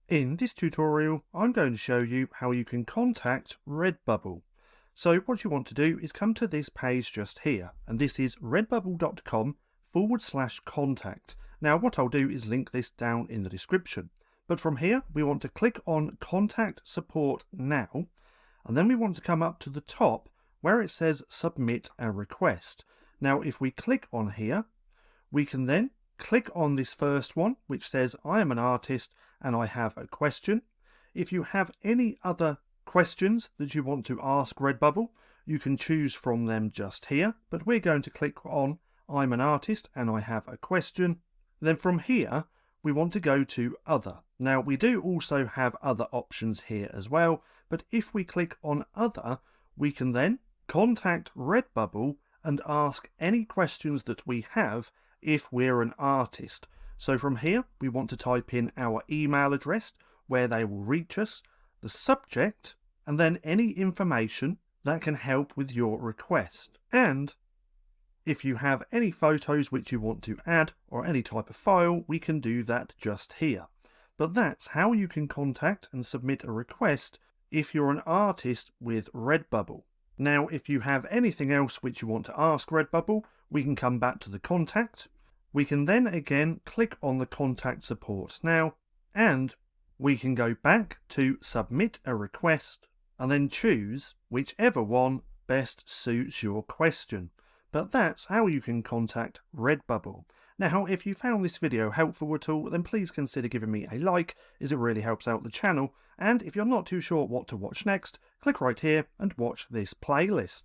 In this tutorial, I'm going to show you how you can contact Redbubble. So what you want to do is come to this page just here, and this is redbubble.com/contact. Now what I'll do is link this down in the description. But from here, we want to click on Contact Support Now, and then we want to come up to the top where it says Submit a Request. Now if we click on here, we can then click on this first one, which says I am an artist and I have a question. If you have any other questions that you want to ask Redbubble, you can choose from them just here, but we're going to click on I'm an artist and I have a question. Then from here, we want to go to Other. Now we do also have other options here as well, but if we click on Other, we can then contact Redbubble and ask any questions that we have if we're an artist. So from here, we want to type in our email address where they will reach us, the subject, and then any information that can help with your request. And if you have any photos which you want to add or any type of file, we can do that just here. But that's how you can contact and submit a request if you're an artist with Redbubble. Now, if you have anything else which you want to ask Redbubble, we can come back to the contact. We can then again click on the contact support now, and we can go back to submit a request and then choose whichever one best suits your question. But that's how you can contact Redbubble. Now, if you found this video helpful at all, then please consider giving me a like, as it really helps out the channel. And if you're not too sure what to watch next, click right here and watch this playlist.